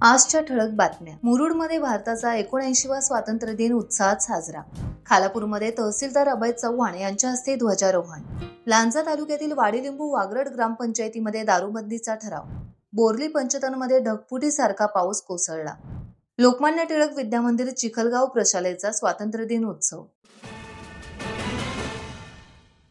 आजच्या ठळक बातम्या. मुरुडमध्ये भारताचा 79वा स्वातंत्र्य दिन उत्साहात साजरा. खालापूरमध्ये तहसीलदार अभय चव्हाण यांच्या हस्ते ध्वजारोहण. लांजा तालुक्यातील वाडीलिंबू वागरड ग्रामपंचायतीमध्ये दारूबंदीचा ठराव. बोर्ली पंचतनमध्ये ढगफुटीसारखा पाऊस कोसळला. लोकमान्य टिळक विद्यामंदिर चिखलगाव प्रशालेचा स्वातंत्र्य दिन उत्सव.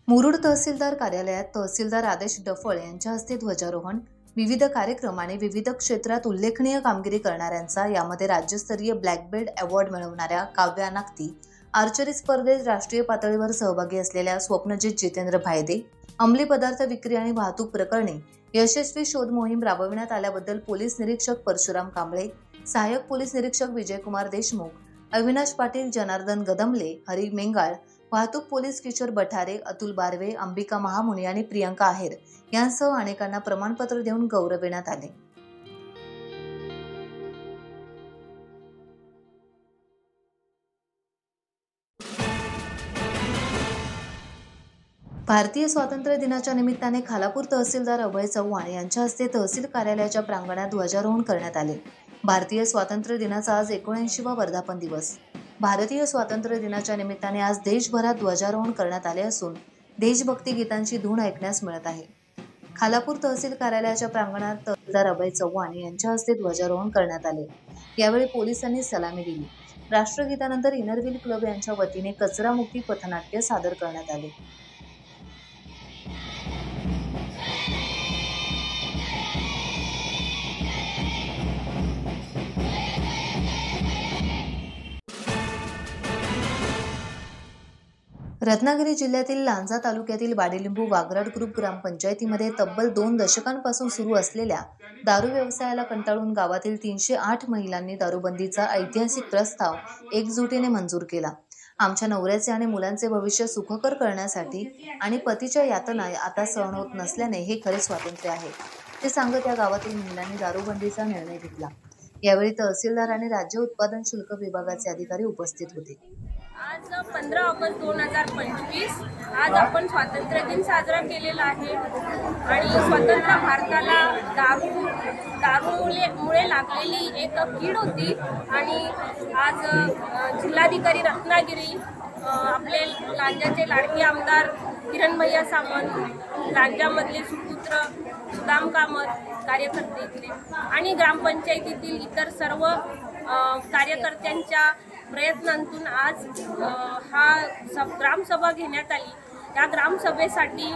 मुरुड तहसीलदार कार्यालयात तहसीलदार आदेश डफळ यांच्या हस्ते ध्वजारोहण. विविध कार्यक्रम आणि विविध क्षेत्रात उल्लेखनीय कामगिरी करणाऱ्यांचा, यामध्ये राज्यस्तरीय ब्लॅक बेल्ट अवॉर्ड मिळवणाऱ्या काव्या नागती, आर्चरी स्पर्धेत राष्ट्रीय पातळीवर सहभागी असलेल्या स्वप्नजित जितेंद्र भायदे, अंमली पदार्थ विक्री आणि वाहतूक प्रकरणी यशस्वी शोध मोहीम राबविण्यात आल्याबद्दल पोलीस निरीक्षक परशुराम कांबळे, सहाय्यक पोलीस निरीक्षक विजयकुमार देशमुख, अविनाश पाटील, जनार्दन गदमले, हरी मेंगाळ, वाहतूक पोलीस किशोर बठारे, अतुल बारवे, अंबिका महामुनी आणि प्रियंका आहेर यांसह अनेकांना प्रमाणपत्र देऊन गौरविण्यात आले. भारतीय स्वातंत्र्य दिनाच्या निमित्ताने खालापूर तहसीलदार अभय चव्हाण यांच्या हस्ते तहसील कार्यालयाच्या प्रांगणात ध्वजारोहण करण्यात आले. भारतीय स्वातंत्र्य दिनाचा आज 79वा वर्धापन दिवस. भारतीय स्वातंत्र्य दिनाच्या निमित्ताने आज देशभरात ध्वजारोहण करण्यात आले असून देशभक्ती गीतांची धून ऐकण्यास मिळत आहे. खालापूर तहसील कार्यालयाच्या प्रांगणात तहसीलदार अभय चव्हाण यांच्या हस्ते ध्वजारोहण करण्यात आले. यावेळी पोलिसांनी सलामी दिली. राष्ट्रगीतानंतर इनरव्हील क्लब यांच्या वतीने कचरामुक्ती पथनाट्य सादर करण्यात आले. रत्नागिरी जिल्ह्यातील लांजा तालुक्यातील वाडीलिंबू वागरड ग्रुप ग्रामपंचायतीमध्ये तब्बल 2 दशकांपासून सुरू असलेल्या दारू व्यवसायाला कंटाळून गावातील 308 महिलांनी दारूबंदीचा ऐतिहासिक प्रस्ताव एकजुटीने मंजूर केला. आमच्या नवऱ्याचे आणि मुलांचे भविष्य सुखकर करण्यासाठी आणि पतीच्या यातना आता सहन होत नसल्याने हे खरे स्वातंत्र्य आहे, ते सांगत या गावातील महिलांनी दारूबंदीचा निर्णय घेतला. यावेळी तहसीलदार आणि राज्य उत्पादन शुल्क विभागाचे अधिकारी उपस्थित होते. आज 15 ऑगस्ट 2025 आज आपण स्वातंत्र्य दिन साजरा केलेला आहे आणि स्वतंत्र भारताला दारूमुळे लागलेली एक कीड होती आणि आज जिल्हाधिकारी रत्नागिरी, आपले लांजाचे लाडके आमदार किरण भैया सामंत, लांजामधले सुपुत्र सुदाम कामत कार्यकर्ते इथले आणि ग्रामपंचायतीतील इतर सर्व कार्यकर्त्यांच्या प्रयत्नांतून आज ग्रामसभा घेण्यात आली. या ग्रामसभेसाठी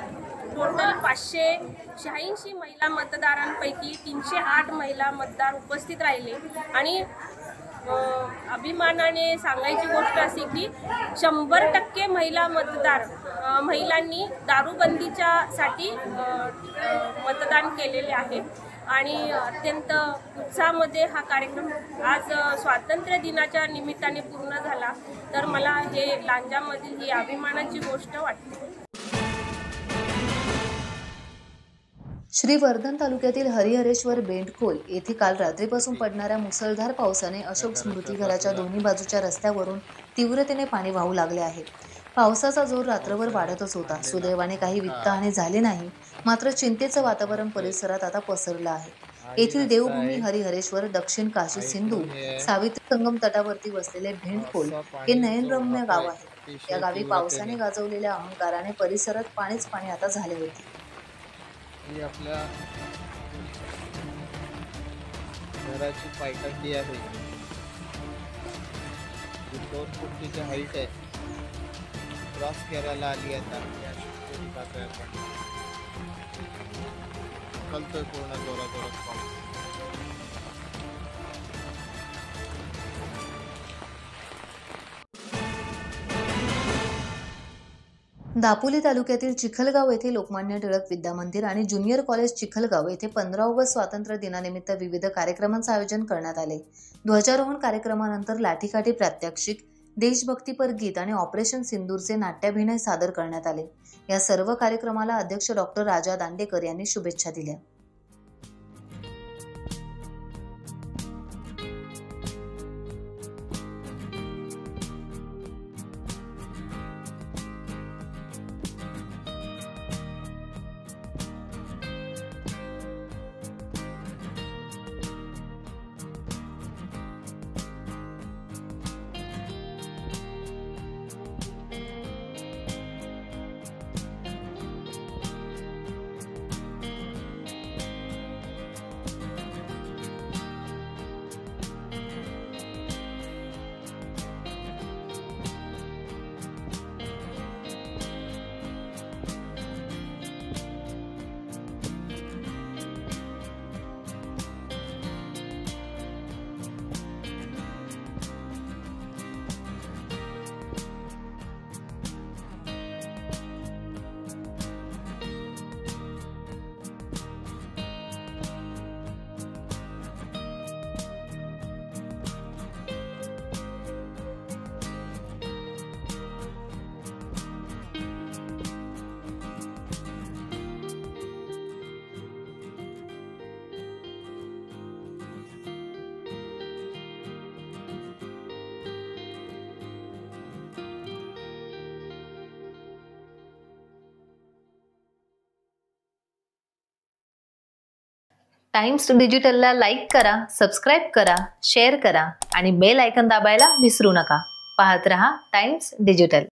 टोटल 586 महिला मतदारांपैकी 308 महिला मतदार उपस्थित राहिले आणि अभिमानाने सांगायची गोष्ट अशी की 100% महिला महिलांनी दारूबंदीच्या साठी मतदान केलेले आहे आणि अत्यंत उत्साहामध्ये हा कार्यक्रम आज स्वातंत्र्य दिनाच्या निमित्ताने पूर्ण झाला. तर मला हे लांजामधील ही अभिमानाची गोष्ट वाटते. श्रीवर्धन तालुक्यातील हरिहरेश्वर बेंडखोल येथे काल रात्रीपासून पडणाऱ्या मुसळधार पावसाने अशोक स्मृती घराच्या दोन्ही बाजूच्या रस्त्यावरून तीव्रतेने पाणी वाहू लागले आहे. पावसाचा जोर रात्रभर वाढतच होता. सुदैवाने काही वित्तहानी झाली नाही, मात्र चिंतेचं वातावरण परिसरात आता पसरलं आहे. येथील देवभूमी हरिहरेश्वर, दक्षिण काशी सिंधू, सावित्री संगम तटावरती वसलेले भेंडखोल हे नयनरम्य गाव आहे. या गावी पावसाने गाजवलेल्या अहंकाराने परिसरात पाणीच पाणी आता झाले होते. ही आपल्या घराची पायकाठी आहे. 2 फुटाची हाईट आहे. क्रॉस करायला आली आता कलतोय पूर्ण जोरात पाऊस. दापोली तालुक्यातील चिखलगाव येथे लोकमान्य टिळक विद्यामंदिर आणि ज्युनियर कॉलेज चिखलगाव येथे 15 ऑगस्ट स्वातंत्र्य दिनानिमित्त विविध कार्यक्रमांचे आयोजन करण्यात आले. ध्वजारोहण कार्यक्रमानंतर लाठीकाठी प्रात्यक्षिक, देशभक्तीपर गीत आणि ऑपरेशन सिंदूरचे नाट्याभिनय सादर करण्यात आले. या सर्व कार्यक्रमाला अध्यक्ष डॉक्टर राजा दांडेकर यांनी शुभेच्छा दिल्या. टाइम्स डिजिटलला लाईक करा, सबस्क्राईब करा, शेअर करा आणि बेल आयकॉन दाबायला विसरू नका. पाहत रहा टाइम्स डिजिटल.